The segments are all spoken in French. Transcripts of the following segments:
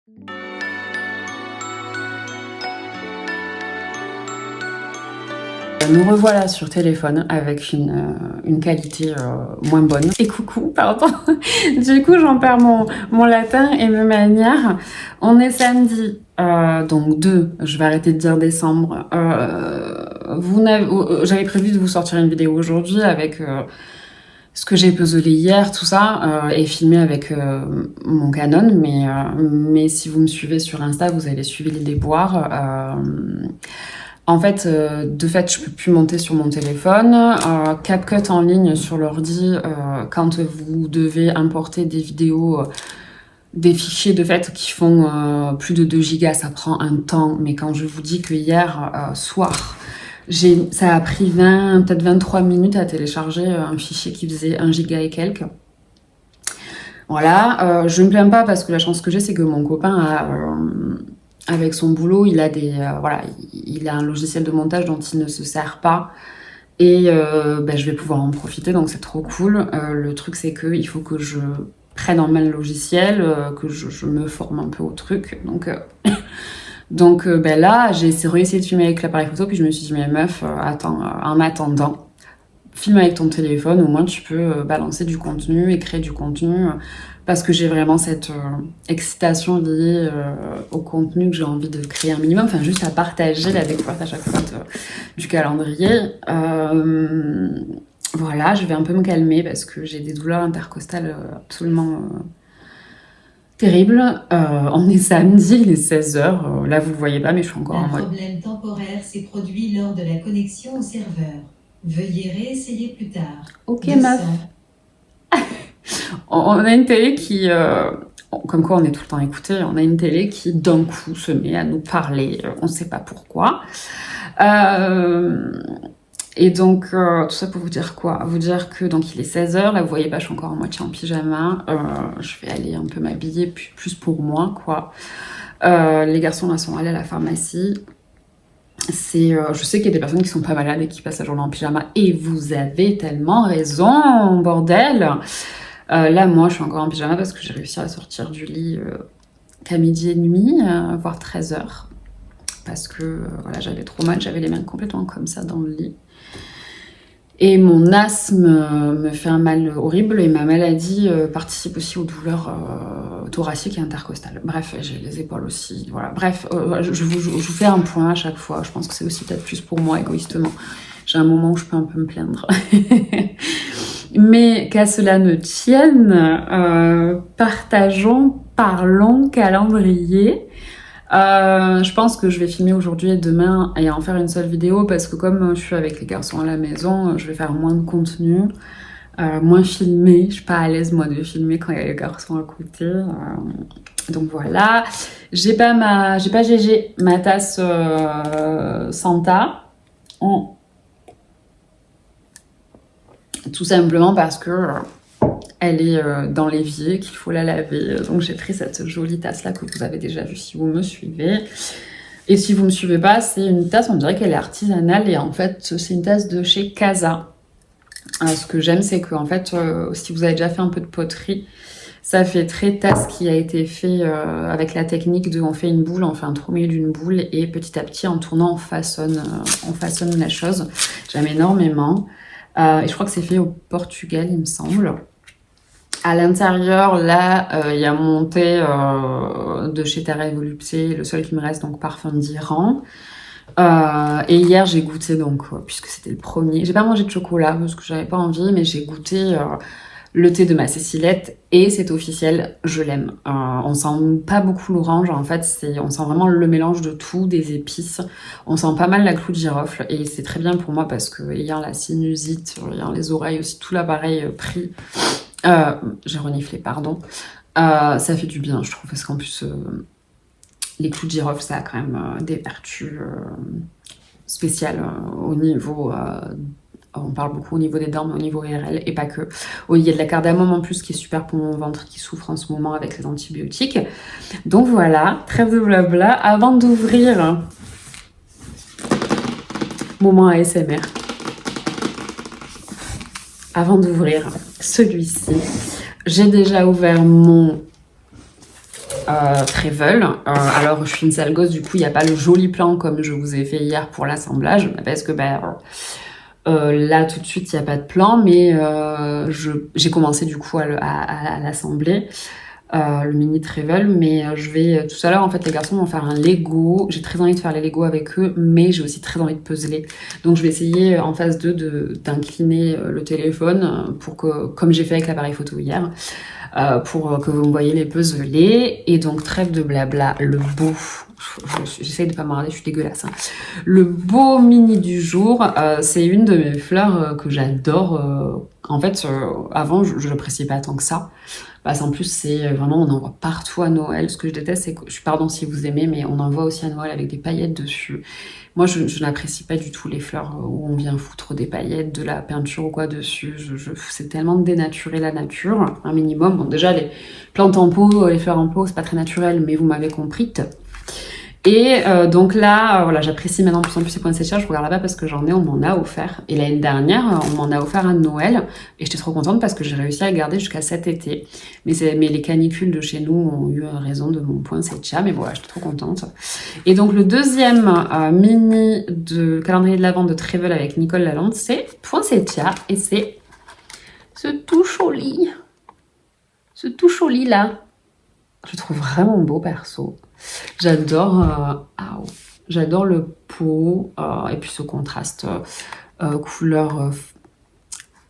Nous revoilà sur téléphone avec une qualité moins bonne. Et coucou, pardon. Du coup, j'en perds mon latin et mes manières. On est samedi, donc 2, je vais arrêter de dire décembre. J'avais prévu de vous sortir une vidéo aujourd'hui avec ce que j'ai puzzlé hier, tout ça, et filmé avec mon Canon. Mais si vous me suivez sur Insta, vous avez suivi les déboires. En fait, de fait, je peux plus monter sur mon téléphone. CapCut en ligne sur l'ordi, quand vous devez importer des vidéos, des fichiers de fait qui font plus de 2 gigas, ça prend un temps. Mais quand je vous dis que hier soir, ça a pris peut-être 23 minutes à télécharger un fichier qui faisait 1 giga et quelques. Voilà, je ne me plains pas parce que la chance que j'ai, c'est que mon copain a... avec son boulot, il a il a un logiciel de montage dont il ne se sert pas et je vais pouvoir en profiter, donc c'est trop cool. Le truc, c'est qu'il faut que je prenne en main le logiciel, que je me forme un peu au truc. Donc là, j'ai réussi de filmer avec l'appareil photo, puis je me suis dit, mais meuf, attends, en attendant, filme avec ton téléphone, au moins tu peux balancer du contenu et créer du contenu. Parce que j'ai vraiment cette excitation liée au contenu que j'ai envie de créer un minimum, enfin juste à partager la découverte à chaque fois du calendrier. Voilà, je vais un peu me calmer parce que j'ai des douleurs intercostales absolument terribles. On est samedi, il est 16h, là vous le voyez pas mais je suis encore en mode... Un problème temporaire s'est produit lors de la connexion au serveur. Veuillez réessayer plus tard. Ok meuf. On a une télé qui, comme quoi on est tout le temps écouté, on a une télé qui d'un coup se met à nous parler, on ne sait pas pourquoi. Et donc, tout ça pour vous dire quoi? Vous dire que donc il est 16h, là vous voyez pas, je suis encore en moitié en pyjama, je vais aller un peu m'habiller, plus pour moi, quoi. Les garçons là sont allés à la pharmacie. Je sais qu'il y a des personnes qui sont pas malades et qui passent la journée en pyjama, et vous avez tellement raison, bordel! Là, moi, je suis encore en pyjama parce que j'ai réussi à sortir du lit qu'à 12h30, voire 13h. Parce que voilà, j'avais trop mal, j'avais les mains complètement comme ça dans le lit. Et mon asthme me fait un mal horrible et ma maladie participe aussi aux douleurs thoraciques et intercostales. Bref, j'ai les épaules aussi. Voilà. Bref, je vous fais un point à chaque fois. Je pense que c'est aussi peut-être plus pour moi, égoïstement. J'ai un moment où je peux un peu me plaindre. Mais qu'à cela ne tienne, parlons calendrier. Je pense que je vais filmer aujourd'hui et demain et en faire une seule vidéo parce que comme je suis avec les garçons à la maison, je vais faire moins de contenu, moins filmé. Je suis pas à l'aise moi de filmer quand il y a les garçons à côté. Donc voilà. J'ai pas GG, ma tasse Santa. Tout simplement parce que elle est dans l'évier, qu'il faut la laver. Donc j'ai pris cette jolie tasse-là que vous avez déjà vue si vous me suivez. Et si vous me suivez pas, c'est une tasse, on dirait qu'elle est artisanale. Et en fait, c'est une tasse de chez Casa. Ce que j'aime, c'est que en fait, si vous avez déjà fait un peu de poterie, ça fait très tasse qui a été fait avec la technique de on fait une boule, on fait un trou au milieu d'une boule et petit à petit en tournant on façonne la chose. J'aime énormément. Et je crois que c'est fait au Portugal, il me semble. À l'intérieur, là, il y a mon thé de chez Terra Volupté, le seul qui me reste, donc parfum d'Iran. Et hier, j'ai goûté, donc, puisque c'était le premier, j'ai pas mangé de chocolat parce que j'avais pas envie, mais j'ai goûté le thé de ma Cécilette et c'est officiel, je l'aime. On sent pas beaucoup l'orange, en fait, on sent vraiment le mélange de tout, des épices. On sent pas mal la clou de girofle et c'est très bien pour moi parce que ayant la sinusite, ayant les oreilles aussi, tout l'appareil pris, j'ai reniflé, pardon, ça fait du bien, je trouve, parce qu'en plus, les clous de girofle, ça a quand même des vertus spéciales au niveau... on parle beaucoup au niveau des dents, mais au niveau IRL, et pas que. Il y a de la cardamome en plus qui est super pour mon ventre qui souffre en ce moment avec les antibiotiques. Donc voilà, trêve de blabla. Avant d'ouvrir, moment ASMR. Avant d'ouvrir celui-ci, j'ai déjà ouvert mon Trevel. Alors, je suis une sale gosse, du coup, il n'y a pas le joli plan comme je vous ai fait hier pour l'assemblage, parce que là, tout de suite, il n'y a pas de plan, mais j'ai commencé du coup à l'assembler. Le mini Trevel, mais je vais tout à l'heure, en fait, les garçons vont faire un Lego. J'ai très envie de faire les Lego avec eux, mais j'ai aussi très envie de puzzler. Donc je vais essayer en phase 2 d'incliner le téléphone pour que, comme j'ai fait avec l'appareil photo hier, pour que vous me voyez les puzzler. Et donc trêve de blabla, le beau. J'essaye de pas m'arrêter, je suis dégueulasse. Hein. Le beau mini du jour, c'est une de mes fleurs que j'adore. En fait, avant, je l'appréciais pas tant que ça. Parce qu'en plus, c'est vraiment, on en voit partout à Noël. Ce que je déteste, c'est que, pardon si vous aimez, mais on en voit aussi à Noël avec des paillettes dessus. Moi, je n'apprécie pas du tout les fleurs où on vient foutre des paillettes, de la peinture ou quoi dessus. C'est tellement dénaturer la nature, un minimum. Bon, déjà, les plantes en pot, les fleurs en pot, c'est pas très naturel, mais vous m'avez compris. Et donc là, voilà, j'apprécie maintenant de plus en plus ces poinsettias. Je regarde là-bas parce que j'en ai, on m'en a offert. Et l'année dernière, on m'en a offert à Noël. Et j'étais trop contente parce que j'ai réussi à garder jusqu'à cet été. Mais les canicules de chez nous ont eu raison de mon poinsettia. Mais voilà, j'étais trop contente. Et donc le deuxième mini de calendrier de l'Avent de Trevel avec Nicole Lalande, c'est poinsettia. Et c'est ce touche au lit. Ce touche au lit là. Je le trouve vraiment beau perso. J'adore j'adore le pot et puis ce contraste couleur.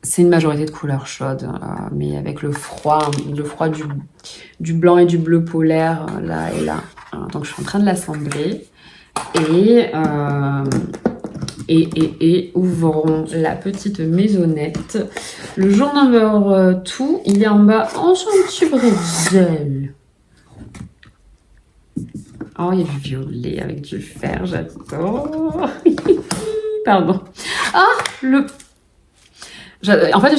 C'est une majorité de couleurs chaudes, mais avec le froid du blanc et du bleu polaire là et là. Donc je suis en train de l'assembler et ouvrons la petite maisonnette. Le jour number 2, il est en bas en son petit bretzel. Oh, il y a du violet avec du fer, j'adore. Pardon. Ah, en fait,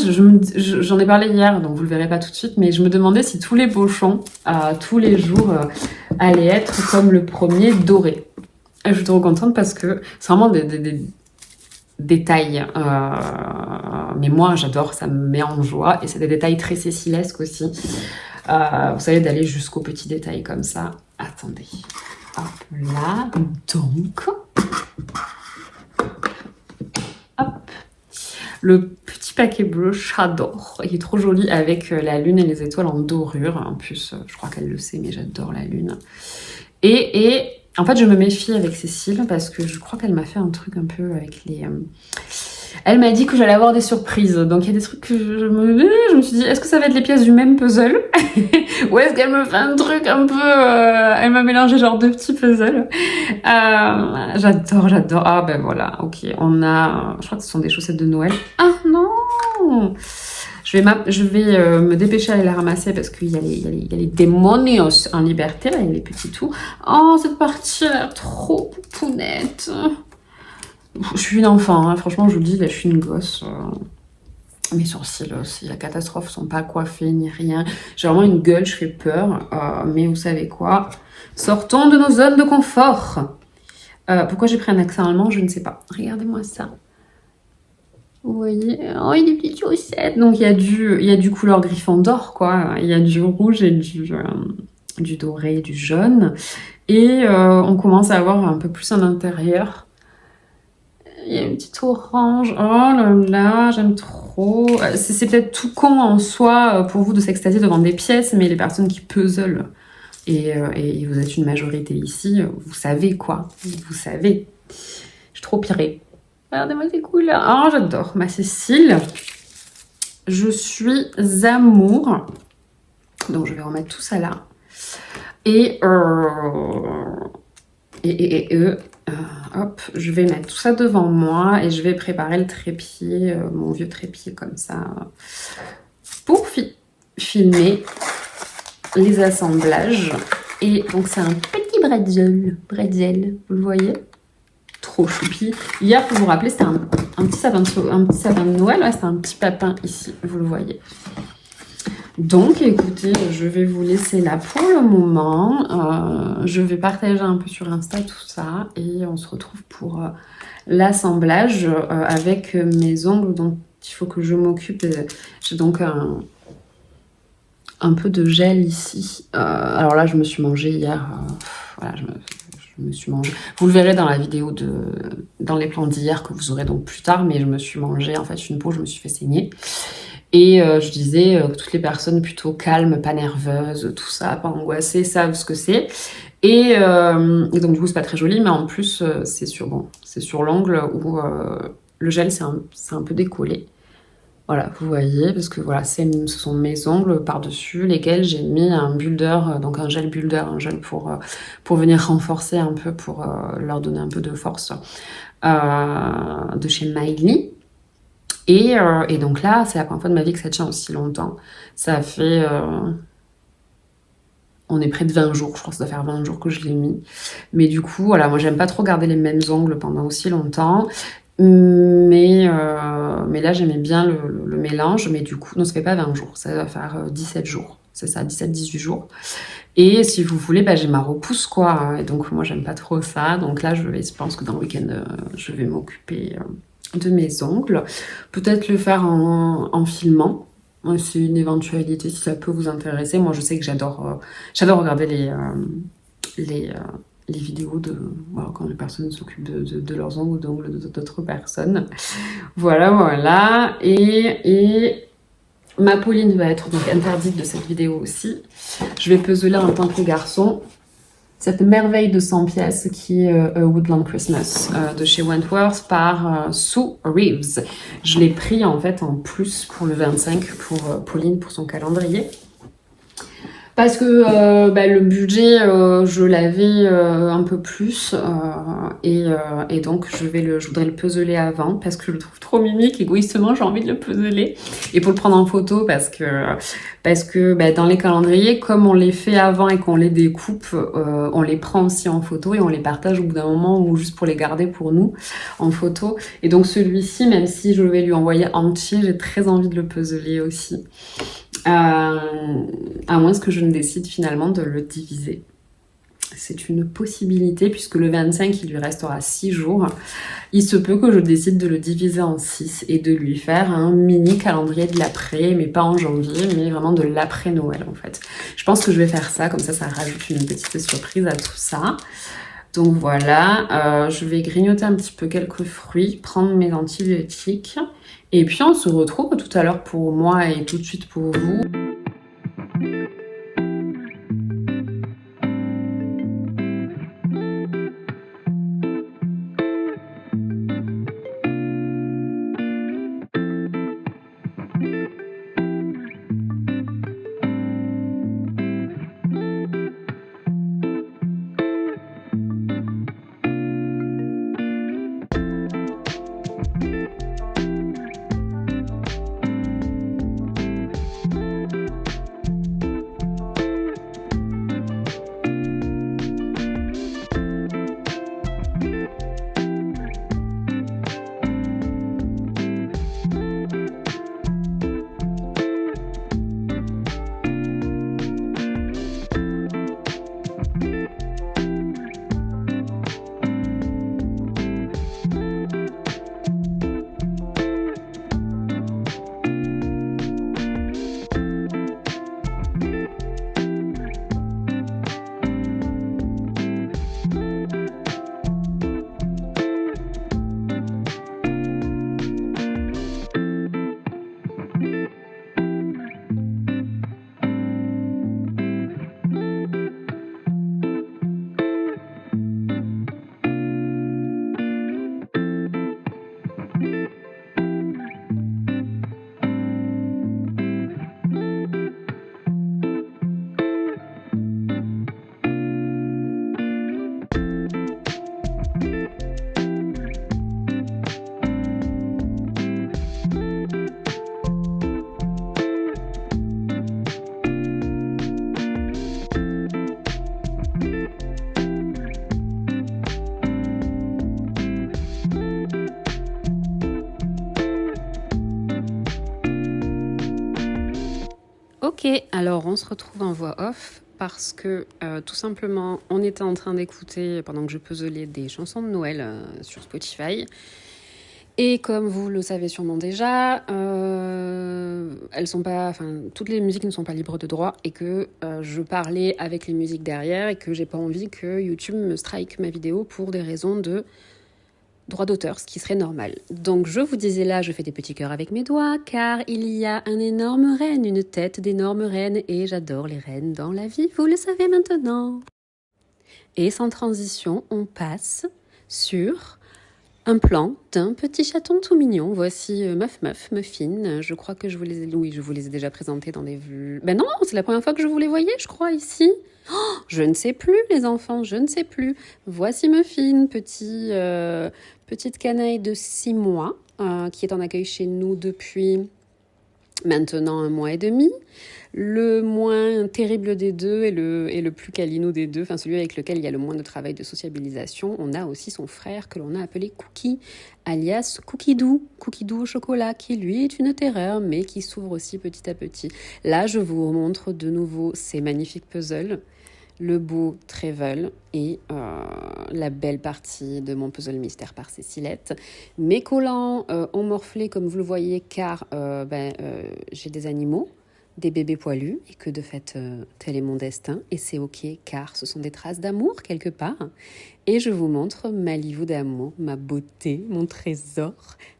j'en ai parlé hier, donc vous le verrez pas tout de suite, mais je me demandais si tous les pochons, tous les jours, allaient être comme le premier doré. Et je suis trop contente parce que c'est vraiment des détails. Mais moi, j'adore, ça me met en joie. Et c'est des détails très cécilesques aussi. Vous savez, d'aller jusqu'aux petits détails comme ça. Attendez. Hop là. Donc. Hop. Le petit paquet bleu, j'adore. Il est trop joli avec la lune et les étoiles en dorure. En plus, je crois qu'elle le sait, mais j'adore la lune. Et en fait, je me méfie avec Cécile parce que je crois qu'elle m'a fait un truc un peu avec les... Elle m'a dit que j'allais avoir des surprises. Donc, il y a des trucs que je me suis dit, est-ce que ça va être les pièces du même puzzle? Ou est-ce qu'elle me fait un truc un peu... Elle m'a mélangé genre deux petits puzzles. J'adore. Ah ben voilà, ok. On a... Je crois que ce sont des chaussettes de Noël. Ah non! Je vais me dépêcher à aller la ramasser parce qu'il y a les démonios en liberté, là, il y a les petits tout. Oh, cette partie a l'air trop poupounette. Je suis une enfant, hein. Franchement, je vous le dis, là, je suis une gosse. Mes sourcils aussi, la catastrophe, sont pas coiffés ni rien. J'ai vraiment une gueule, je fais peur. Mais vous savez quoi? Sortons de nos zones de confort. Pourquoi j'ai pris un accent allemand, je ne sais pas. Regardez-moi ça. Vous voyez, oh, il y a des petites chaussettes. Donc il y a du couleur Gryffondor, quoi. Il y a du rouge et du doré, du jaune. Et on commence à avoir un peu plus à l'intérieur. Il y a une petite orange. Oh là là, j'aime trop. C'est peut-être tout con en soi pour vous de s'extasier devant des pièces, mais les personnes qui puzzlent, et vous êtes une majorité ici, vous savez quoi. Vous savez. Je suis trop pirée. Regardez-moi ces couleurs. Oh, j'adore. Ma Cécile, je suis amour. Donc, je vais remettre tout ça là. Hop, je vais mettre tout ça devant moi et je vais préparer le trépied, mon vieux trépied comme ça, pour filmer les assemblages. Et donc, c'est un petit bretzel, vous le voyez? Trop choupi. Hier, pour vous rappeler, c'était un petit sapin de Noël. Ouais, c'était un petit papin ici, vous le voyez. Donc, écoutez, je vais vous laisser là pour le moment. Je vais partager un peu sur Insta tout ça. Et on se retrouve pour l'assemblage avec mes ongles dont il faut que je m'occupe. J'ai donc un peu de gel ici. Alors là, je me suis mangé hier. Voilà, je me suis mangé. Vous le verrez dans la vidéo dans les plans d'hier que vous aurez donc plus tard, mais je me suis mangé en fait une peau, je me suis fait saigner. Et je disais que toutes les personnes plutôt calmes, pas nerveuses, tout ça, pas angoissées, savent ce que c'est. Et donc du coup, c'est pas très joli, mais en plus, c'est sur l'ongle où le gel, c'est un peu décollé. Voilà, vous voyez, parce que voilà, ce sont mes ongles par-dessus lesquels j'ai mis un builder, donc un gel builder, un gel pour venir renforcer un peu, pour leur donner un peu de force, de chez Miley. Et donc là, c'est la première fois de ma vie que ça tient aussi longtemps. Ça fait... on est près de 20 jours, je crois que ça doit faire 20 jours que je l'ai mis. Mais du coup, voilà, moi j'aime pas trop garder les mêmes ongles pendant aussi longtemps. Mais là, j'aimais bien le mélange. Mais du coup, non, ça fait pas 20 jours, ça va faire 17 jours. C'est ça, 17-18 jours. Et si vous voulez, bah, j'ai ma repousse, quoi. Et donc, moi, j'aime pas trop ça. Donc là, je pense que dans le week-end, je vais m'occuper de mes ongles. Peut-être le faire en filmant. C'est une éventualité si ça peut vous intéresser. Moi, je sais que j'adore regarder les vidéos voilà, quand les personnes s'occupent de leurs ongles ou d'ongles d'autres personnes. Voilà. Et ma Pauline va être donc interdite de cette vidéo aussi. Je vais puzzler en tant que garçon cette merveille de 100 pièces qui est Woodland Christmas de chez Wentworth par Sue Reeves. Je l'ai pris en fait en plus pour le 25 pour Pauline pour son calendrier. Parce que le budget, je l'avais un peu plus et donc je voudrais le puzzler avant parce que je le trouve trop mimique. Égoïstement, j'ai envie de le puzzler et pour le prendre en photo parce que dans les calendriers, comme on les fait avant et qu'on les découpe, on les prend aussi en photo et on les partage au bout d'un moment ou juste pour les garder pour nous en photo. Et donc celui-ci, même si je vais lui envoyer entier, j'ai très envie de le puzzler aussi. À moins que je ne décide finalement de le diviser. C'est une possibilité puisque le 25, il lui restera 6 jours. Il se peut que je décide de le diviser en 6 et de lui faire un mini calendrier de l'après, mais pas en janvier, mais vraiment de l'après-Noël en fait. Je pense que je vais faire ça, comme ça rajoute une petite surprise à tout ça. Donc voilà, je vais grignoter un petit peu quelques fruits, prendre mes antibiotiques. Et puis on se retrouve tout à l'heure pour moi et tout de suite pour vous. Ok, alors on se retrouve en voix off parce que tout simplement on était en train d'écouter pendant que je puzzlais des chansons de Noël sur Spotify Et comme vous le savez sûrement déjà, elles sont pas, enfin, toutes les musiques ne sont pas libres de droit et que je parlais avec les musiques derrière et que j'ai pas envie que YouTube me strike ma vidéo pour des raisons de droit d'auteur, ce qui serait normal. Donc je vous disais là, je fais des petits cœurs avec mes doigts car il y a un énorme renne, une tête d'énorme reine et j'adore les reines dans la vie, vous le savez maintenant. Et sans transition, on passe sur un plan d'un petit chaton tout mignon. Voici Muffin. Je crois que je vous les ai déjà présentés dans des vues. Ben non, c'est la première fois que je vous les voyais, je crois, ici. Oh, je ne sais plus, les enfants, je ne sais plus. Voici Muffin, petite canaille de 6 mois, qui est en accueil chez nous depuis maintenant 1 mois et demi. Le moins terrible des deux et le plus câlinou des deux, enfin celui avec lequel il y a le moins de travail de sociabilisation. On a aussi son frère que l'on a appelé Cookie, alias Cookie Doux au chocolat, qui lui est une terreur, mais qui s'ouvre aussi petit à petit. Là, je vous montre de nouveau ces magnifiques puzzles, le beau Trevel et la belle partie de mon puzzle mystère par Cécilette. Mes collants ont morflé, comme vous le voyez, car j'ai des animaux, des bébés poilus, et que de fait, tel est mon destin, et c'est ok, car ce sont des traces d'amour quelque part. Et je vous montre ma livou d'amour, ma beauté, mon trésor.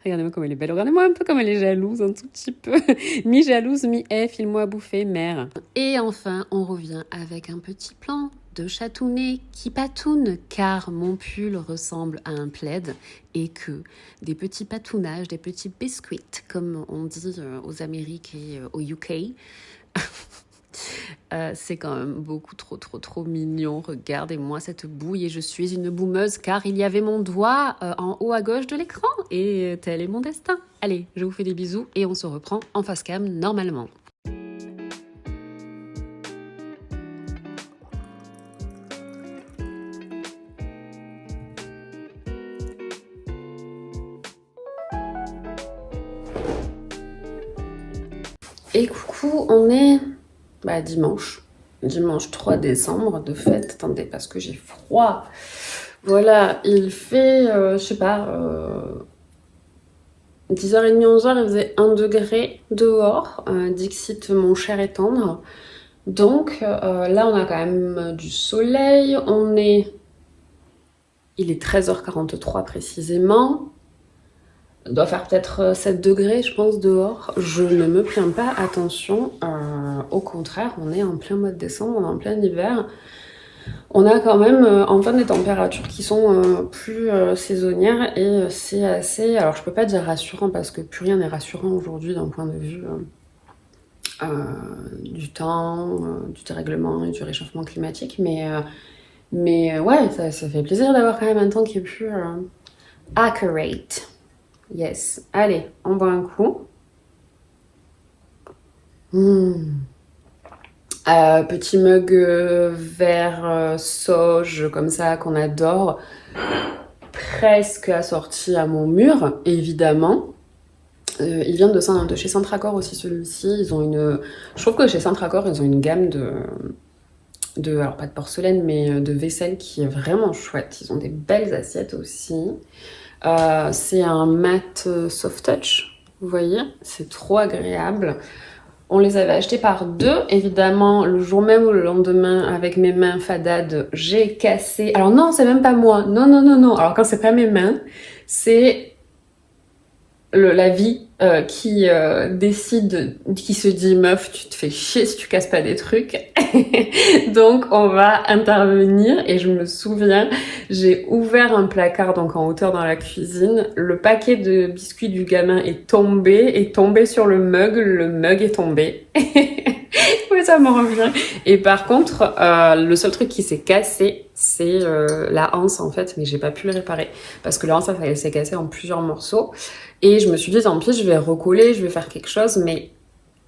Regardez-moi comme elle est belle, regardez-moi un peu comme elle est jalouse, un tout petit peu. Mi-jalouse, file-moi à bouffer, mère. Et enfin, on revient avec un petit plan de chatounet qui patoune, car mon pull ressemble à un plaid, et que des petits patounages, des petits biscuits, comme on dit aux Amériques et au UK, c'est quand même beaucoup trop mignon. Regardez-moi cette bouille, et je suis une boumeuse car il y avait mon doigt en haut à gauche de l'écran, et tel est mon destin. Allez, je vous fais des bisous et on se reprend en face cam normalement. Et coucou, on est dimanche 3 décembre de fait. Attendez, parce que j'ai froid. Voilà, il fait, je sais pas, 10h30, 11h, il faisait 1 degré dehors, dixit mon cher et tendre. Donc là, on a quand même du soleil. Il est 13h43 précisément. Il doit faire peut-être 7 degrés, je pense, dehors. Je ne me plains pas, attention. Au contraire, on est en plein mois de décembre, on est en plein hiver. On a quand même enfin des températures qui sont plus saisonnières, et c'est assez... Alors, je peux pas dire rassurant, parce que plus rien n'est rassurant aujourd'hui d'un point de vue du temps, du dérèglement et du réchauffement climatique. Mais ouais, ça fait plaisir d'avoir quand même un temps qui est plus accurate. Yes. Allez, on boit un coup. Petit mug vert sauge comme ça qu'on adore, presque assorti à mon mur, évidemment. Il vient de chez Centracor aussi, celui-ci. Je trouve que chez Centracor, ils ont une gamme alors pas de porcelaine, mais de vaisselle qui est vraiment chouette. Ils ont des belles assiettes aussi. C'est un mat soft touch, vous voyez, c'est trop agréable. On les avait achetés par 2, évidemment, le jour même ou le lendemain, avec mes mains fadades, j'ai cassé. Alors non, c'est même pas moi, non. Alors quand c'est pas mes mains, c'est la vie qui décide, qui se dit meuf, tu te fais chier si tu casses pas des trucs. Donc on va intervenir, et je me souviens, j'ai ouvert un placard donc en hauteur dans la cuisine, le paquet de biscuits du gamin est tombé sur le mug est tombé. Oui, ça me revient. Et par contre, le seul truc qui s'est cassé, c'est la anse en fait, mais j'ai pas pu le réparer parce que la anse elle s'est cassée en plusieurs morceaux. Et je me suis dit, tant pis, je vais recoller, je vais faire quelque chose, mais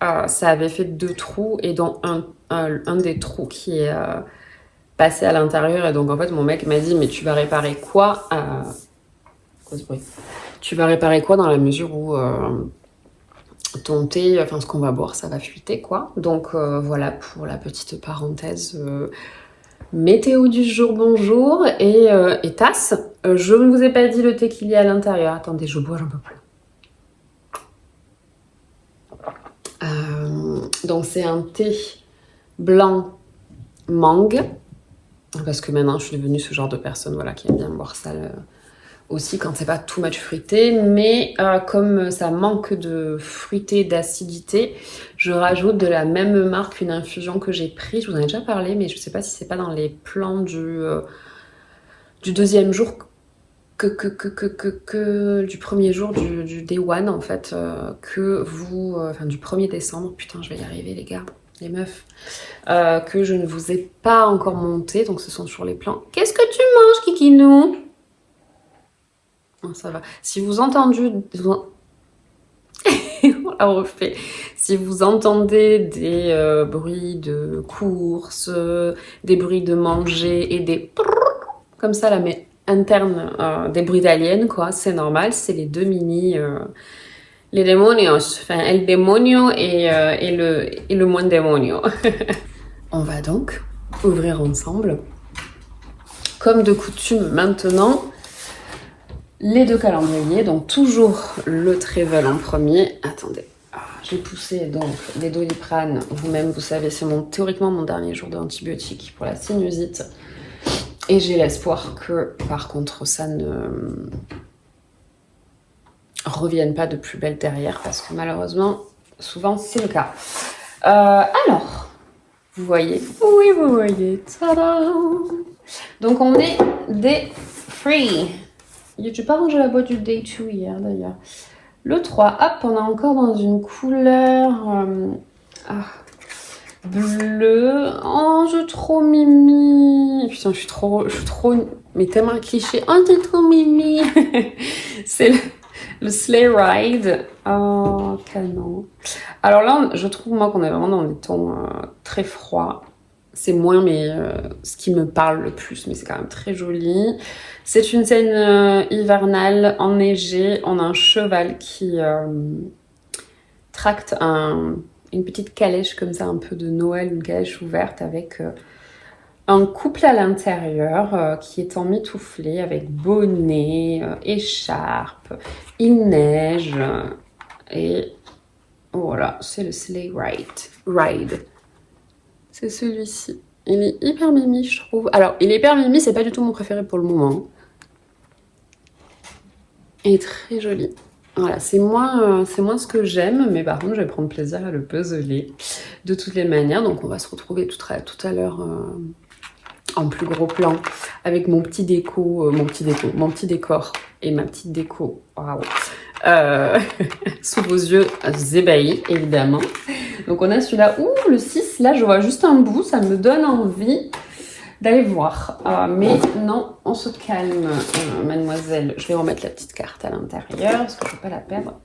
ça avait fait 2 trous, et dont un des trous qui est passé à l'intérieur. Et donc en fait, mon mec m'a dit, mais tu vas réparer quoi quoi ce bruit? Tu vas réparer quoi dans la mesure où ton thé, enfin ce qu'on va boire, ça va fuiter quoi. Donc voilà pour la petite parenthèse Météo du jour, bonjour, et tasse. Je ne vous ai pas dit le thé qu'il y a à l'intérieur. Attendez, je bois, j'en peux plus. Donc c'est un thé blanc mangue, parce que maintenant je suis devenue ce genre de personne voilà, qui aime bien boire ça aussi quand c'est pas too much fruité, mais comme ça manque de fruité, d'acidité, je rajoute de la même marque une infusion que j'ai prise, je vous en ai déjà parlé, mais je sais pas si c'est pas dans les plans du deuxième jour du premier jour du Day One en fait, que vous, enfin du 1er décembre, putain je vais y arriver les gars, les meufs, que je ne vous ai pas encore monté, donc ce sont sur les plans. Qu'est-ce que tu manges, Kikinou? Non, ça va. Si vous entendez... On la refait. Si vous entendez des bruits de courses, des bruits de manger et des... comme ça, là, mais internes, des bruits d'aliens, quoi, c'est normal. C'est les deux mini... les demonios. Enfin, el demonio et le moins demonio. On va donc ouvrir ensemble, comme de coutume maintenant, les deux calendriers, donc toujours le Travel en premier. Attendez, j'ai poussé donc les Doliprane. Vous-même, vous savez, c'est théoriquement mon dernier jour d'antibiotiques pour la sinusite. Et j'ai l'espoir que, par contre, ça ne revienne pas de plus belle derrière, parce que malheureusement, souvent, c'est le cas. Alors, vous voyez? Oui, vous voyez. Tadam! Donc, on est des free. J'ai pas rangé la boîte du Day 2 hier d'ailleurs. Le 3, hop, on est encore dans une couleur bleue. Oh, je suis trop mimi. Putain, je suis trop, mais tellement un cliché. Oh, t'es trop mimi. C'est le Sleigh Ride. Oh, canon. Alors là, je trouve moi qu'on est vraiment dans des tons très froids. C'est moins ce qui me parle le plus, mais c'est quand même très joli. C'est une scène hivernale, enneigée. On a un cheval qui tracte une petite calèche comme ça, un peu de Noël, une calèche ouverte avec un couple à l'intérieur qui est emmitouflé avec bonnet, écharpe, il neige et voilà, c'est le Sleigh Ride. C'est celui-ci. Il est hyper mimi, je trouve. Alors, il est hyper mimi, c'est pas du tout mon préféré pour le moment. Il est très joli. Voilà, c'est moins ce que j'aime, mais par contre, je vais prendre plaisir à le puzzler de toutes les manières. Donc, on va se retrouver tout à l'heure en plus gros plan avec mon petit décor et ma petite déco. Waouh! Sous vos yeux ébahis, évidemment. Donc on a celui-là. Ouh, le 6, là je vois juste un bout, ça me donne envie d'aller voir. Mais non, on se calme, mademoiselle. Je vais remettre la petite carte à l'intérieur, parce que je ne veux pas la perdre.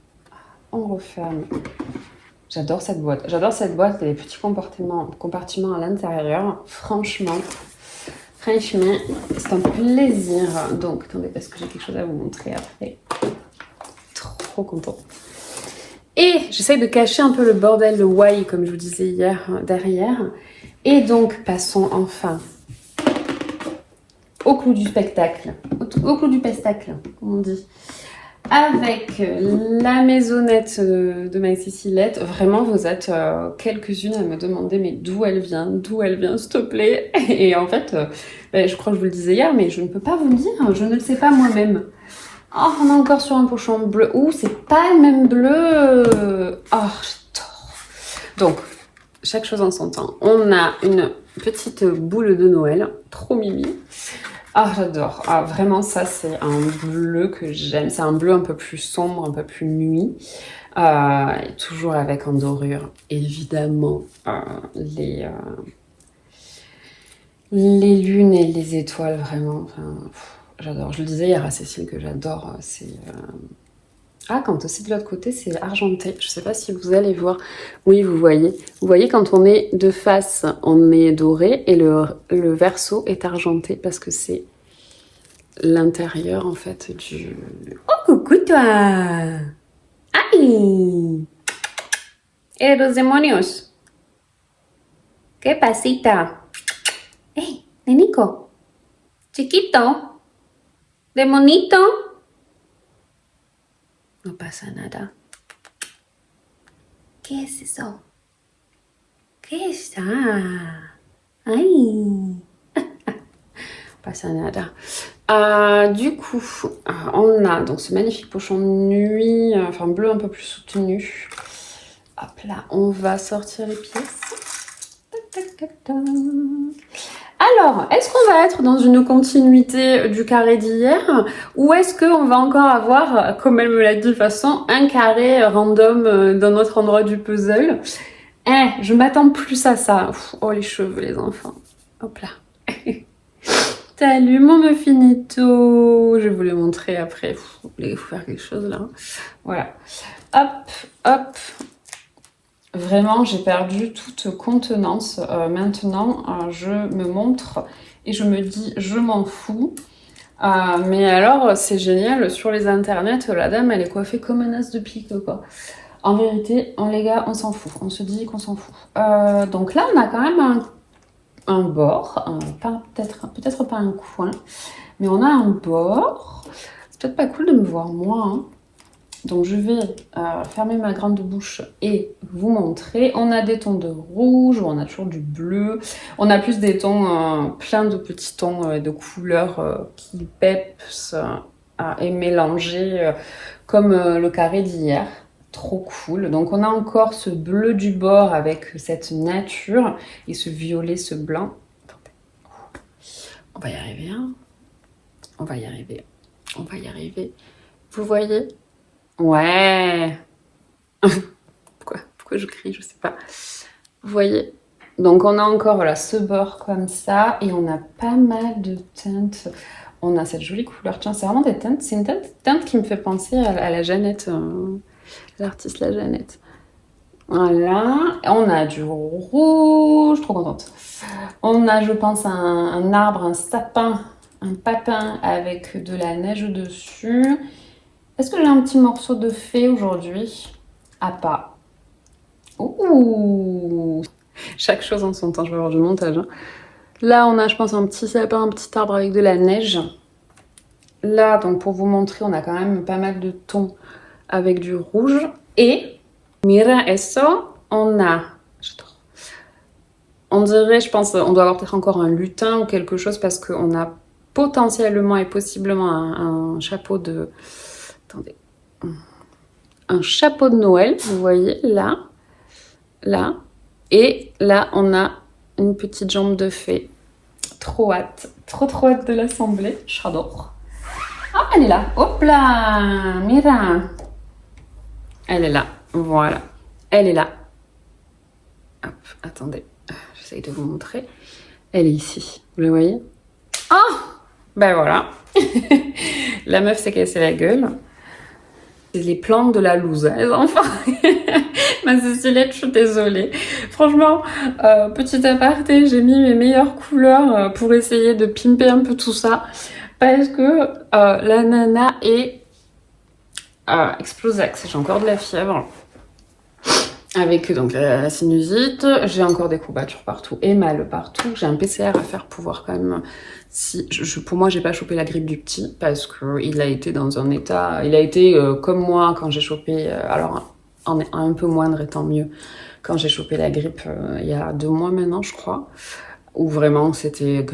On referme. J'adore cette boîte. Et les petits compartiments à l'intérieur. Franchement, c'est un plaisir. Donc, attendez, parce que j'ai quelque chose à vous montrer après. Trop contente. Et j'essaye de cacher un peu le bordel de why, comme je vous disais hier, derrière. Et donc, passons enfin au clou du spectacle. Au clou du pestacle, comme on dit. Avec la maisonnette de Maxi Silette. Vraiment, vous êtes quelques-unes à me demander mais d'où elle vient, s'il te plaît. Et en fait, je crois que je vous le disais hier, mais je ne peux pas vous le dire, je ne le sais pas moi-même. Oh, on est encore sur un pochon bleu. Ouh, c'est pas le même bleu. Oh, j'adore. Donc, chaque chose en son temps. On a une petite boule de Noël. Trop mimi. Ah, j'adore. Ah, vraiment, ça, c'est un bleu que j'aime. C'est un bleu un peu plus sombre, un peu plus nuit. Toujours avec en dorure, évidemment, les lunes et les étoiles, vraiment. Enfin, j'adore. Je le disais hier à Cécile que j'adore. Quand aussi de l'autre côté, c'est argenté. Je ne sais pas si vous allez voir. Oui, vous voyez. Vous voyez, quand on est de face, on est doré et le verso est argenté parce que c'est l'intérieur, en fait, du... Oh, coucou, toi! Aïe! Et los demonios! Que pasita! Hey, Nico, chiquito, de monito. No pasa nada. ¿Qué es eso? ¿Qué está? Ay. Pasa nada. Du coup, on a donc ce magnifique pochon de nuit, enfin bleu un peu plus soutenu. Hop là, on va sortir les pièces. Tac, tac, tac, tac. Alors, est-ce qu'on va être dans une continuité du carré d'hier ou est-ce qu'on va encore avoir, comme elle me l'a dit de toute façon, un carré random dans notre endroit du puzzle? Je m'attends plus à ça. Oh, les cheveux, les enfants. Hop là. Salut mon muffinito. Je vais vous le montrer après. Il faut faire quelque chose là. Voilà. Hop, hop. Vraiment, j'ai perdu toute contenance. Maintenant, je me montre et je me dis, je m'en fous. Mais alors, c'est génial. Sur les internets, la dame, elle est coiffée comme un as de pique, quoi. En vérité, les gars, on s'en fout. On se dit qu'on s'en fout. Donc là, on a quand même un bord. Peut-être pas un coin. Mais on a un bord. C'est peut-être pas cool de me voir moi, hein. Donc je vais fermer ma grande bouche et vous montrer. On a des tons de rouge, on a toujours du bleu. On a plus des tons, plein de petits tons de couleurs qui peps et mélangés comme le carré d'hier. Trop cool. Donc on a encore ce bleu du bord avec cette nature et ce violet, ce blanc. Attendez. On va y arriver, hein. On va y arriver. On va y arriver. Vous voyez ? Ouais. Pourquoi je crie, je sais pas. Vous voyez. Donc on a encore voilà, ce bord comme ça et on a pas mal de teintes. On a cette jolie couleur. Tiens, c'est vraiment des teintes. C'est une teinte qui me fait penser à la Jeannette, l'artiste la Jeannette. Voilà. On a du rouge, trop contente. On a, je pense, un arbre, un sapin, un papin avec de la neige dessus. Est-ce que j'ai un petit morceau de fée aujourd'hui? Ah, pas. Ouh! Chaque chose en son temps, je vais avoir du montage. Hein. Là, on a, je pense, un petit sapin, un petit arbre avec de la neige. Là, donc pour vous montrer, on a quand même pas mal de tons avec du rouge. Et, mira eso, on a... J'adore. On dirait, je pense, on doit avoir peut-être encore un lutin ou quelque chose parce qu'on a potentiellement et possiblement un chapeau de... Attendez. Un chapeau de Noël, vous voyez, là. Là. Et là, on a une petite jambe de fée. Trop hâte. Trop hâte de l'assembler. J'adore. Ah, elle est là. Hop là. Mira. Elle est là. Voilà. Elle est là. Hop, attendez. J'essaye de vous montrer. Elle est ici. Vous la voyez? Ah! Ben voilà. La meuf s'est cassée la gueule. C'est les plantes de la loose, les enfants. Ma Cécilette, je suis désolée. Franchement, petit aparté, j'ai mis mes meilleures couleurs pour essayer de pimper un peu tout ça. Parce que la nana est explosax. J'ai encore de la fièvre. Avec donc la sinusite, j'ai encore des courbatures partout et mal partout. J'ai un PCR à faire pour voir quand même si... pour moi, j'ai pas chopé la grippe du petit parce qu'il a été dans un état... Il a été comme moi quand j'ai chopé... alors, en un peu moindre et tant mieux. Quand j'ai chopé la grippe il y a 2 mois maintenant, je crois. Où vraiment, c'était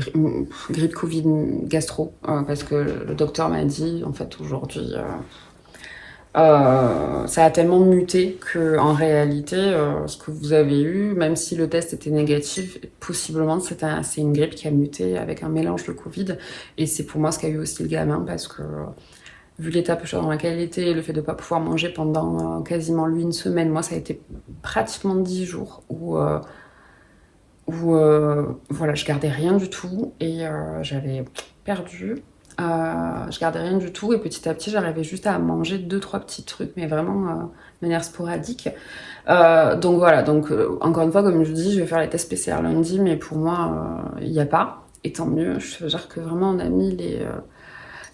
grippe Covid gastro. Parce que le docteur m'a dit, en fait, aujourd'hui... ça a tellement muté que en réalité, ce que vous avez eu, même si le test était négatif, possiblement c'est une grippe qui a muté avec un mélange de Covid. Et c'est pour moi ce qu'a eu aussi le gamin parce que vu l'état peu chaud dans lequel il était, le fait de ne pas pouvoir manger pendant quasiment lui une semaine, moi ça a été pratiquement 10 jours où voilà, je gardais rien du tout et j'avais perdu. Je gardais rien du tout et petit à petit j'arrivais juste à manger 2-3 petits trucs mais vraiment de manière sporadique donc voilà, encore une fois comme je dis je vais faire les tests PCR lundi mais pour moi il n'y a pas et tant mieux, je veux dire que vraiment on a mis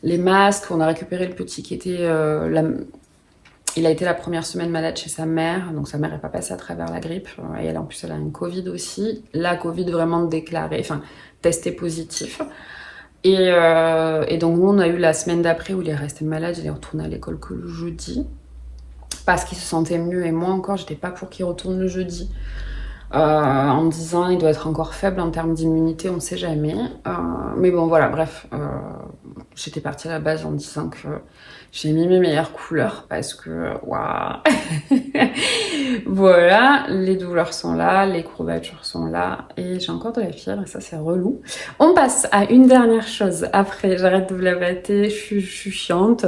les masques, on a récupéré le petit qui était Il a été la première semaine malade chez sa mère, donc sa mère n'est pas passée à travers la grippe, et elle, en plus elle a un Covid aussi. La Covid vraiment déclarée, enfin testé positif. Et donc nous on a eu la semaine d'après où il est resté malade, il est retourné à l'école que le jeudi, parce qu'il se sentait mieux, et moi encore j'étais pas pour qu'il retourne le jeudi. En me disant il doit être encore faible en termes d'immunité, on sait jamais. Mais bon voilà, bref, j'étais partie à la base en me disant que j'ai mis mes meilleures couleurs parce que waouh. Voilà, les douleurs sont là, les courbatures sont là et j'ai encore de la fièvre et ça c'est relou. On passe à une dernière chose, après j'arrête de blablater, je suis chiante.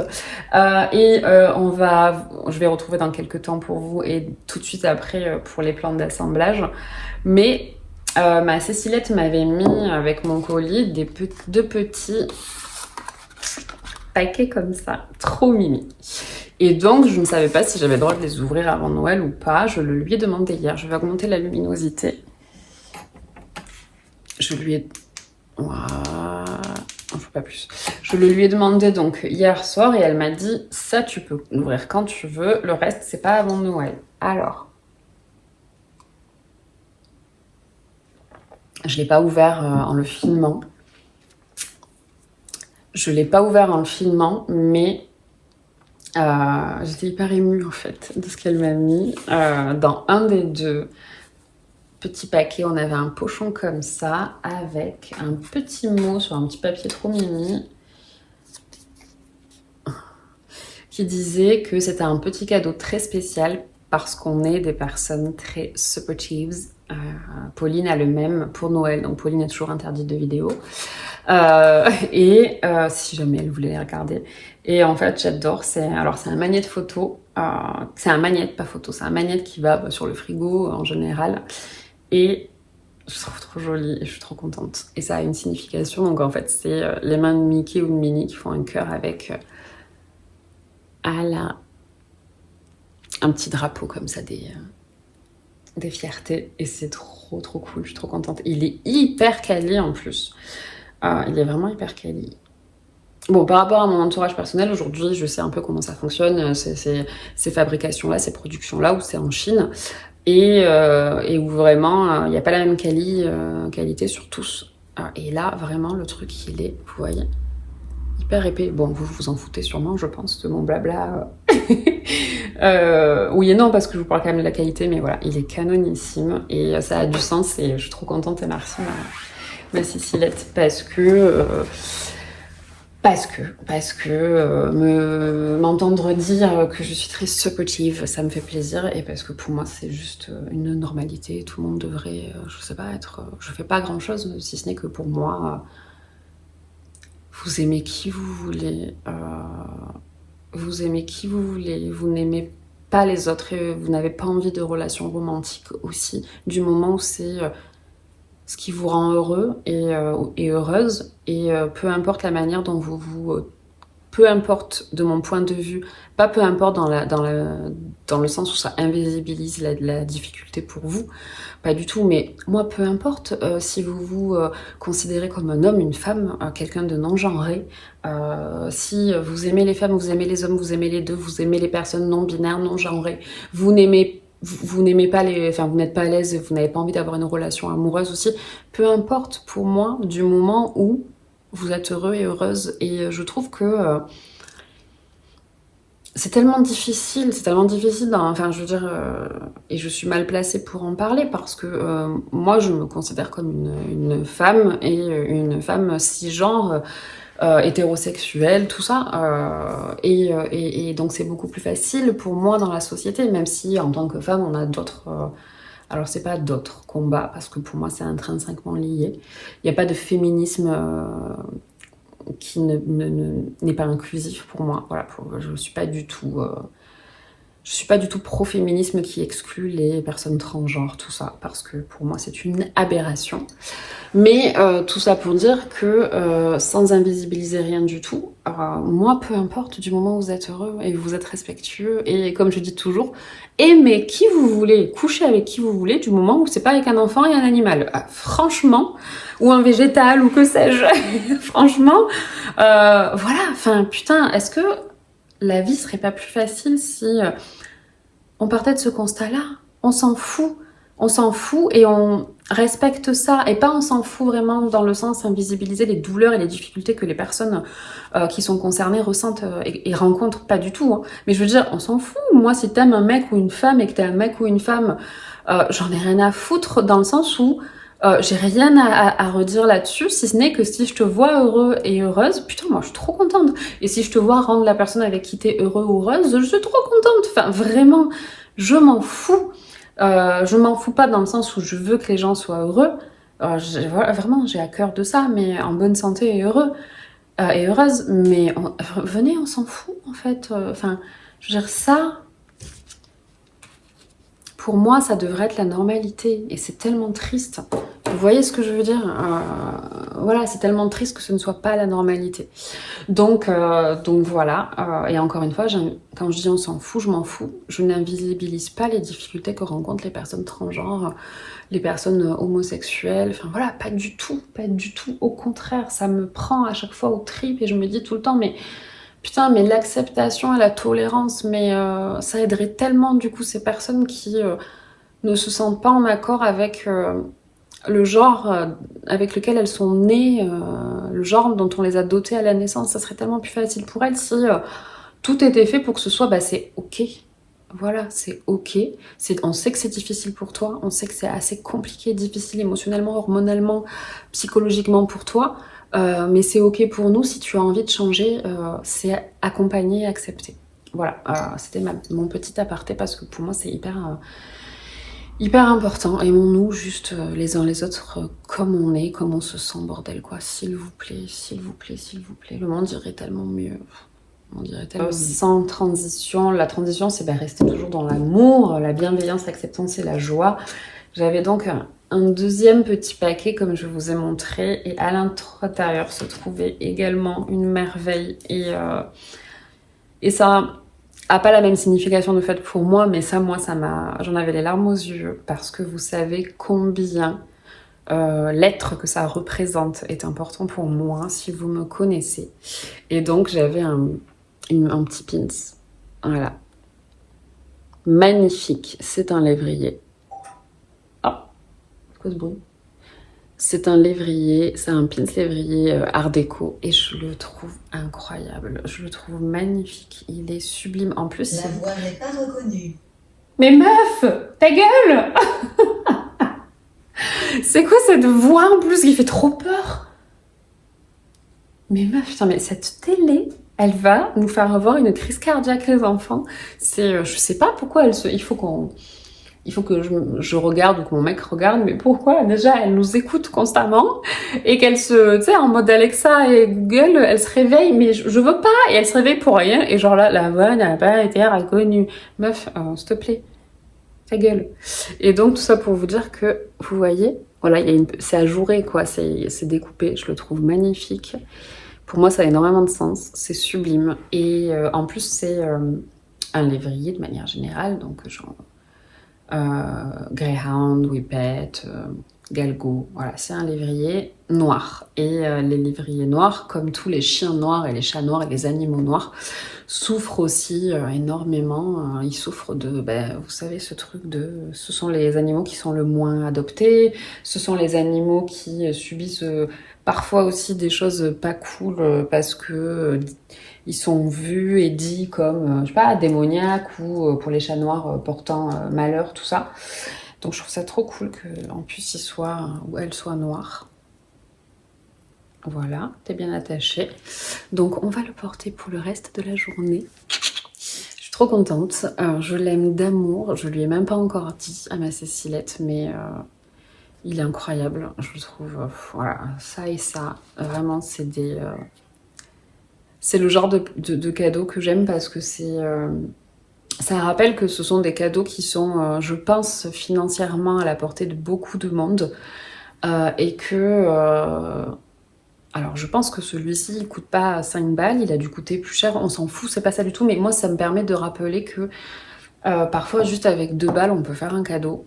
Je vais retrouver dans quelques temps pour vous et tout de suite après pour les plans d'assemblage. Mais ma Cécilette m'avait mis avec mon colis deux petits paquets comme ça, trop mimi. Et donc, je ne savais pas si j'avais le droit de les ouvrir avant Noël ou pas. Je le lui ai demandé hier. Je vais augmenter la luminosité. Je lui ai... Voilà. Je peux pas plus. Je le lui ai demandé donc hier soir et elle m'a dit « Ça, tu peux l'ouvrir quand tu veux. Le reste, c'est pas avant Noël. » Alors, je l'ai pas ouvert en le filmant. Je l'ai pas ouvert en le filmant, mais j'étais hyper émue en fait de ce qu'elle m'a mis. Dans un des deux petits paquets, on avait un pochon comme ça avec un petit mot sur un petit papier trop mimi qui disait que c'était un petit cadeau très spécial parce qu'on est des personnes très supportives. Pauline a le même pour Noël, donc Pauline est toujours interdite de vidéo. Si jamais elle voulait les regarder. Et en fait, j'adore. C'est un magnète photo. C'est un magnète, pas photo. C'est un magnète qui va sur le frigo en général. Et je trouve trop joli et je suis trop contente. Et ça a une signification. Donc en fait, c'est les mains de Mickey ou de Minnie qui font un cœur avec un petit drapeau comme ça des fiertés. Et c'est trop trop cool. Je suis trop contente. Il est hyper quali en plus. Il est vraiment hyper quali. Bon, par rapport à mon entourage personnel, aujourd'hui, je sais un peu comment ça fonctionne, ces fabrications-là, ces productions-là, où c'est en Chine, et où vraiment, il n'y a pas la même qualité sur tous. Et là, vraiment, le truc, il est, vous voyez, hyper épais. Bon, vous vous en foutez sûrement, je pense, de mon blabla. Oui et non, parce que je vous parle quand même de la qualité, mais voilà, il est canonissime, et ça a du sens, et je suis trop contente, et merci ma Cécilette, parce que m'entendre dire que je suis très supportive, ça me fait plaisir, et parce que pour moi c'est juste une normalité, tout le monde devrait, je sais pas, je fais pas grand chose si ce n'est que pour moi, vous aimez qui vous voulez, vous n'aimez pas les autres et vous n'avez pas envie de relations romantiques aussi, du moment où c'est ce qui vous rend heureux et heureuse, et peu importe la manière dont peu importe de mon point de vue, pas peu importe dans le sens où ça invisibilise la difficulté pour vous, pas du tout, mais moi peu importe si vous vous considérez comme un homme, une femme, quelqu'un de non-genré, si vous aimez les femmes, vous aimez les hommes, vous aimez les deux, vous aimez les personnes non-binaires, non-genrées, vous n'aimez pas vous n'êtes pas à l'aise, vous n'avez pas envie d'avoir une relation amoureuse aussi, peu importe pour moi, du moment où vous êtes heureux et heureuse. Et je trouve que c'est tellement difficile, je veux dire, et je suis mal placée pour en parler parce que moi je me considère comme une femme, et une femme cisgenre, hétérosexuelle, tout ça, et donc c'est beaucoup plus facile pour moi dans la société, même si en tant que femme on a d'autres, alors c'est pas d'autres combats, parce que pour moi c'est intrinsèquement lié, il n'y a pas de féminisme qui n'est pas inclusif pour moi, voilà, je suis pas du tout pro-féminisme qui exclut les personnes transgenres, tout ça, parce que pour moi c'est une aberration. Mais tout ça pour dire que sans invisibiliser rien du tout, moi peu importe, du moment où vous êtes heureux et vous êtes respectueux, et comme je dis toujours, aimez qui vous voulez, couchez avec qui vous voulez, du moment où c'est pas avec un enfant et un animal. Franchement, ou un végétal, ou que sais-je. Franchement, voilà, enfin putain, est-ce que la vie serait pas plus facile si on partait de ce constat-là. On s'en fout. On s'en fout et on respecte ça. Et pas on s'en fout vraiment dans le sens invisibiliser les douleurs et les difficultés que les personnes qui sont concernées ressentent et rencontrent. Pas du tout. Hein. Mais je veux dire, on s'en fout. Moi, si t'aimes un mec ou une femme et que t'es un mec ou une femme, j'en ai rien à foutre dans le sens où j'ai rien à redire là-dessus, si ce n'est que si je te vois heureux et heureuse, putain, moi je suis trop contente. Et si je te vois rendre la personne avec qui t'es heureux ou heureuse, je suis trop contente. Enfin, vraiment, je m'en fous. Je m'en fous pas dans le sens où je veux que les gens soient heureux. Voilà, vraiment, j'ai à cœur de ça, mais en bonne santé et heureux et heureuse. Mais venez, on s'en fout en fait. Enfin, je veux dire ça. Pour moi, ça devrait être la normalité et c'est tellement triste. Vous voyez ce que je veux dire voilà, c'est tellement triste que ce ne soit pas la normalité. Donc voilà. Et encore une fois, quand je dis on s'en fout, je m'en fous. Je n'invisibilise pas les difficultés que rencontrent les personnes transgenres, les personnes homosexuelles. Enfin voilà, pas du tout, pas du tout. Au contraire, ça me prend à chaque fois aux tripes et je me dis tout le temps, mais putain, mais l'acceptation et la tolérance, mais ça aiderait tellement du coup ces personnes qui ne se sentent pas en accord avec le genre avec lequel elles sont nées, le genre dont on les a dotées à la naissance. Ça serait tellement plus facile pour elles si tout était fait pour que ce soit, bah c'est ok. Voilà, c'est ok. On sait que c'est difficile pour toi, on sait que c'est assez compliqué, difficile émotionnellement, hormonalement, psychologiquement pour toi. Mais c'est ok pour nous, si tu as envie de changer, c'est accompagner et accepter. Voilà, c'était mon petit aparté parce que pour moi c'est hyper important. Aimons-nous juste les uns les autres comme on est, comme on se sent, bordel quoi. S'il vous plaît, s'il vous plaît, s'il vous plaît. Le monde irait tellement mieux. On dirait tellement sans transition. La transition, c'est rester toujours dans l'amour, la bienveillance, l'acceptance et la joie. J'avais donc un deuxième petit paquet comme je vous ai montré et à l'intérieur se trouvait également une merveille et ça a pas la même signification de fait pour moi, mais ça j'en avais les larmes aux yeux parce que vous savez combien l'être que ça représente est important pour moi si vous me connaissez. Et donc j'avais un petit pins, voilà, magnifique. C'est un lévrier. Quoi ce bruit? C'est un lévrier, c'est un pins lévrier art déco et je le trouve incroyable, je le trouve magnifique, il est sublime. En plus, La voix n'est pas reconnue. mais meuf, ta gueule. C'est quoi cette voix en plus qui fait trop peur? Mais meuf, putain, mais cette télé, elle va nous faire avoir une crise cardiaque les enfants. Je sais pas pourquoi il faut que je regarde ou que mon mec regarde, mais pourquoi? Déjà, elle nous écoute constamment et qu'elle tu sais, en mode Alexa et Google, elle se réveille, mais je veux pas, et elle se réveille pour rien, et genre là, la voix n'a pas été reconnue. Meuf, s'il te plaît, ta gueule. Et donc, tout ça pour vous dire que, vous voyez, voilà, c'est ajouré, quoi, c'est découpé, je le trouve magnifique. Pour moi, ça a énormément de sens, c'est sublime. Et en plus, c'est un lévrier de manière générale, donc genre Greyhound, Whippet, Galgo, voilà, c'est un lévrier noir. Et les lévriers noirs, comme tous les chiens noirs et les chats noirs et les animaux noirs, souffrent aussi énormément. Ils souffrent de, vous savez, ce truc ce sont les animaux qui sont le moins adoptés, ce sont les animaux qui subissent parfois aussi des choses pas cool parce que ils sont vus et dits comme, je sais pas, démoniaques ou pour les chats noirs portant malheur, tout ça. Donc je trouve ça trop cool qu'en plus il soit, ou elle soit noire. Voilà, t'es bien attaché. Donc on va le porter pour le reste de la journée. Je suis trop contente. Alors, je l'aime d'amour. Je lui ai même pas encore dit à ma Cécilette, mais il est incroyable. Je le trouve, voilà, ça et ça. Vraiment, c'est c'est le genre de cadeau que j'aime parce que ça rappelle que ce sont des cadeaux qui sont, je pense, financièrement à la portée de beaucoup de monde et que... alors, je pense que celui-ci, il coûte pas 5 balles, il a dû coûter plus cher, on s'en fout, c'est pas ça du tout, mais moi, ça me permet de rappeler que parfois, juste avec 2 balles, on peut faire un cadeau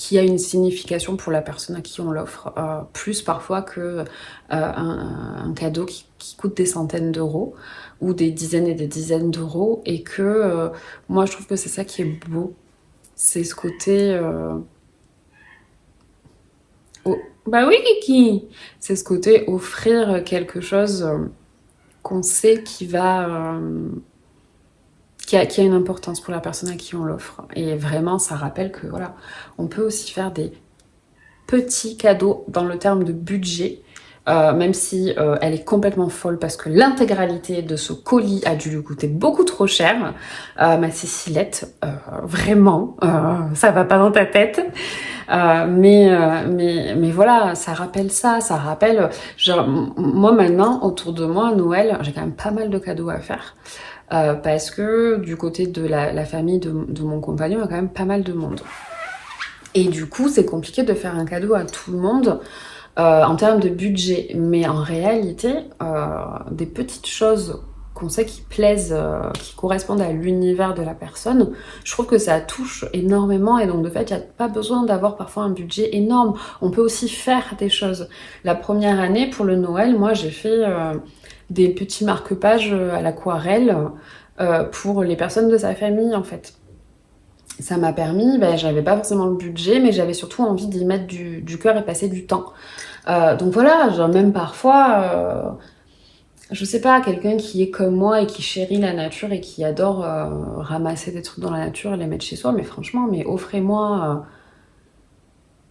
qui a une signification pour la personne à qui on l'offre, plus parfois que un cadeau qui coûte des centaines d'euros ou des dizaines et des dizaines d'euros, et que moi je trouve que c'est ça qui est beau, c'est ce côté bah oui Kiki, c'est ce côté offrir quelque chose qu'on sait qui a une importance pour la personne à qui on l'offre. Et vraiment, ça rappelle que voilà, on peut aussi faire des petits cadeaux dans le terme de budget, même si elle est complètement folle parce que l'intégralité de ce colis a dû lui coûter beaucoup trop cher. Ma Cécilette, vraiment, ça va pas dans ta tête. Mais voilà, ça rappelle ça rappelle... Genre, moi maintenant, autour de moi, à Noël, j'ai quand même pas mal de cadeaux à faire. Parce que du côté de la famille de mon compagnon, il y a quand même pas mal de monde. Et du coup, c'est compliqué de faire un cadeau à tout le monde en termes de budget. Mais en réalité, des petites choses qu'on sait qui plaisent, qui correspondent à l'univers de la personne, je trouve que ça touche énormément. Et donc, de fait, il n'y a pas besoin d'avoir parfois un budget énorme. On peut aussi faire des choses. La première année, pour le Noël, moi, j'ai fait des petits marque-pages à l'aquarelle pour les personnes de sa famille, en fait. Ça m'a permis, j'avais pas forcément le budget, mais j'avais surtout envie d'y mettre du cœur et passer du temps. Donc voilà, genre même parfois, je sais pas, quelqu'un qui est comme moi et qui chérit la nature et qui adore ramasser des trucs dans la nature et les mettre chez soi, mais franchement, offrez-moi...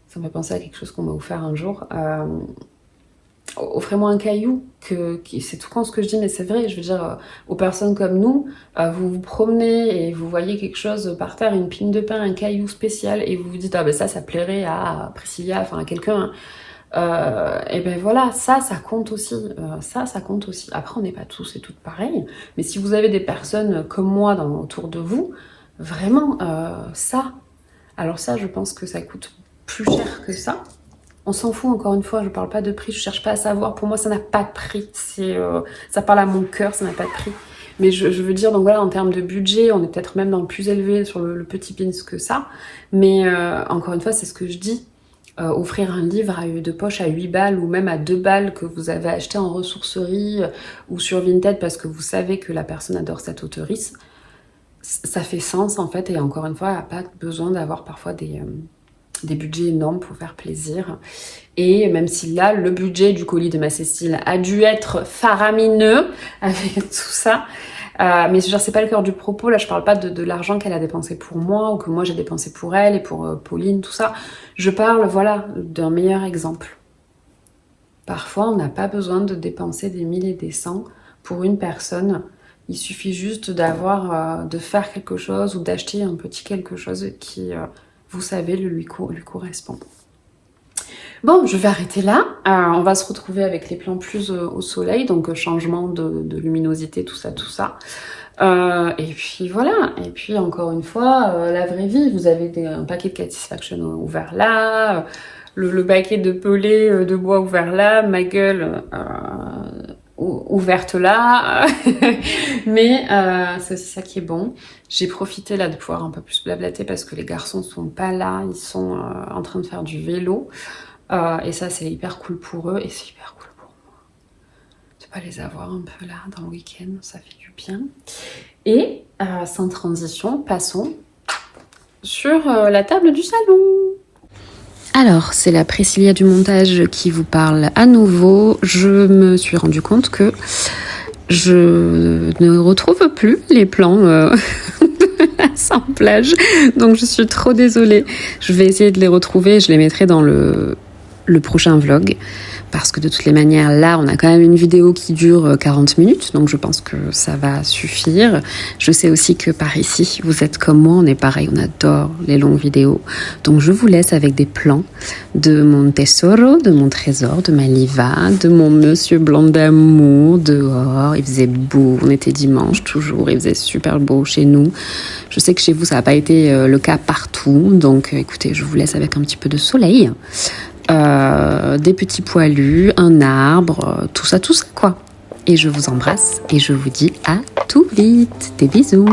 ça me fait penser à quelque chose qu'on m'a offert un jour. Offrez-moi un caillou, c'est tout con ce que je dis, mais c'est vrai, je veux dire, aux personnes comme nous, vous vous promenez et vous voyez quelque chose par terre, une pine de pain, un caillou spécial, et vous vous dites, ah ben ça plairait à Priscilla, enfin à quelqu'un, et ben voilà, ça compte aussi, ça compte aussi. Après, on n'est pas tous et toutes pareils, mais si vous avez des personnes comme moi autour de vous, vraiment, alors ça, je pense que ça coûte plus cher que ça. On s'en fout, encore une fois, je parle pas de prix, je cherche pas à savoir, pour moi ça n'a pas de prix, ça parle à mon cœur, ça n'a pas de prix. Mais je veux dire, donc voilà, en termes de budget, on est peut-être même dans le plus élevé sur le petit pins que ça, mais encore une fois, c'est ce que je dis, offrir un livre de poche à 8 balles ou même à 2 balles que vous avez acheté en ressourcerie ou sur Vinted parce que vous savez que la personne adore cette auteurice, ça fait sens en fait, et encore une fois, il n'y a pas besoin d'avoir parfois des budgets énormes pour faire plaisir. Et même si là, le budget du colis de ma Cécile a dû être faramineux avec tout ça, mais genre, c'est pas le cœur du propos. Là, je parle pas de l'argent qu'elle a dépensé pour moi ou que moi j'ai dépensé pour elle et pour Pauline, tout ça. Je parle, voilà, d'un meilleur exemple. Parfois, on n'a pas besoin de dépenser des 1000 et des 100 pour une personne. Il suffit juste de faire quelque chose ou d'acheter un petit quelque chose qui... vous savez, lui correspond. Bon, je vais arrêter là. On va se retrouver avec les plans plus au soleil, donc changement de luminosité, tout ça. Et puis voilà. Et puis encore une fois, la vraie vie. Vous avez un paquet de Satisfaction ouvert là, le paquet de pelés de bois ouvert là, ma gueule ouverte là. Mais c'est aussi ça qui est bon. J'ai profité là de pouvoir un peu plus blablater parce que les garçons sont pas là, ils sont en train de faire du vélo, et ça c'est hyper cool pour eux et c'est hyper cool pour moi de pas les avoir un peu là dans le week-end, ça fait du bien. Et sans transition, passons sur la table du salon. Alors, c'est la Priscilla du montage qui vous parle à nouveau. Je me suis rendu compte que je ne retrouve plus les plans de l'assemblage, donc je suis trop désolée. Je vais essayer de les retrouver, je les mettrai dans le prochain vlog, parce que de toutes les manières, là, on a quand même une vidéo qui dure 40 minutes, donc je pense que ça va suffire. Je sais aussi que par ici, vous êtes comme moi, on est pareil, on adore les longues vidéos. Donc je vous laisse avec des plans de mon tesoro, de mon trésor, de ma Liva, de mon monsieur blanc d'amour, dehors. Il faisait beau, on était dimanche toujours, il faisait super beau chez nous. Je sais que chez vous, ça n'a pas été le cas partout, donc écoutez, je vous laisse avec un petit peu de soleil. Des petits poilus, un arbre, tout ça quoi. Et je vous embrasse et je vous dis à tout vite. Des bisous.